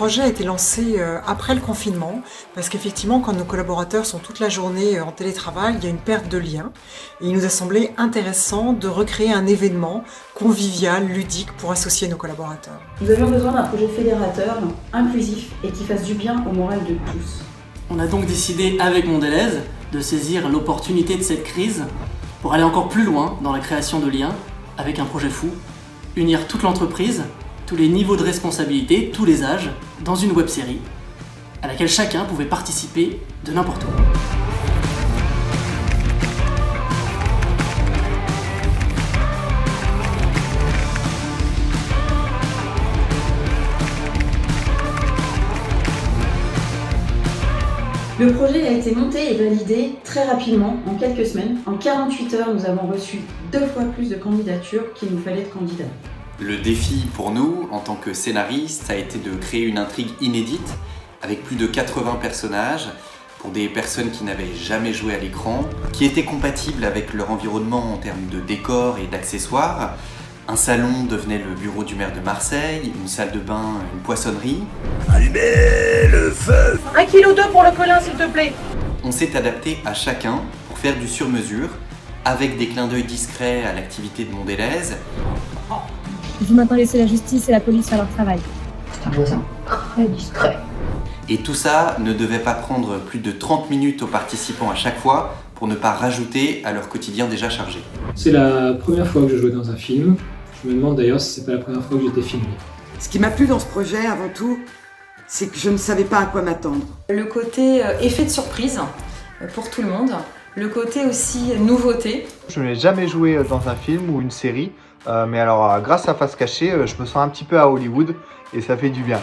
projet a été lancé après le confinement, parce qu'effectivement, quand nos collaborateurs sont toute la journée en télétravail, il y a une perte de lien. Et il nous a semblé intéressant de recréer un événement convivial, ludique, pour associer nos collaborateurs. Nous avions besoin d'un projet fédérateur, inclusif et qui fasse du bien au moral de tous. On a donc décidé avec Mondelez de saisir l'opportunité de cette crise pour aller encore plus loin dans la création de liens avec un projet fou, unir toute l'entreprise, tous les niveaux de responsabilité, tous les âges, dans une web-série à laquelle chacun pouvait participer de n'importe où. Le projet a été monté et validé très rapidement, en quelques semaines. En 48 heures, nous avons reçu 2 fois plus de candidatures qu'il nous fallait de candidats. Le défi pour nous, en tant que scénaristes, a été de créer une intrigue inédite avec plus de 80 personnages pour des personnes qui n'avaient jamais joué à l'écran, qui étaient compatibles avec leur environnement en termes de décor et d'accessoires. Un salon devenait le bureau du maire de Marseille, une salle de bain, une poissonnerie. Allumez le feu! 1,2 kg pour le colin, s'il te plaît. On s'est adapté à chacun pour faire du sur-mesure, avec des clins d'œil discrets à l'activité de Mondelez. Il faut maintenant laisser la justice et la police faire leur travail. C'est un voisin très discret. Et tout ça ne devait pas prendre plus de 30 minutes aux participants à chaque fois pour ne pas rajouter à leur quotidien déjà chargé. C'est la première fois que je jouais dans un film. Je me demande d'ailleurs si c'est pas la première fois que j'étais filmé. Ce qui m'a plu dans ce projet, avant tout, c'est que je ne savais pas à quoi m'attendre. Le côté effet de surprise pour tout le monde. Le côté aussi nouveauté. Je n'ai jamais joué dans un film ou une série, mais alors grâce à Face Cachée, je me sens un petit peu à Hollywood et ça fait du bien.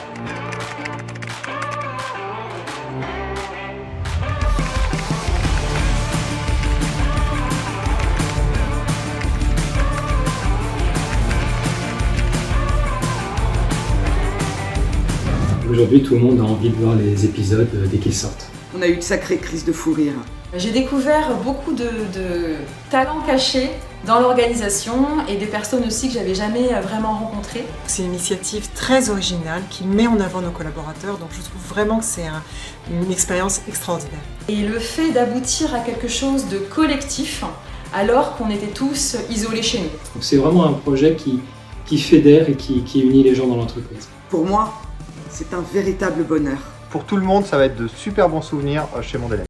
Aujourd'hui, tout le monde a envie de voir les épisodes dès qu'ils sortent. On a eu de sacrées crises de fou rire. J'ai découvert beaucoup de talents cachés dans l'organisation et des personnes aussi que j'avais jamais vraiment rencontrées. C'est une initiative très originale qui met en avant nos collaborateurs, donc je trouve vraiment que c'est une expérience extraordinaire. Et le fait d'aboutir à quelque chose de collectif alors qu'on était tous isolés chez nous. Donc c'est vraiment un projet qui fédère et qui unit les gens dans l'entreprise. Pour moi, c'est un véritable bonheur. Pour tout le monde, ça va être de super bons souvenirs chez Mondelez.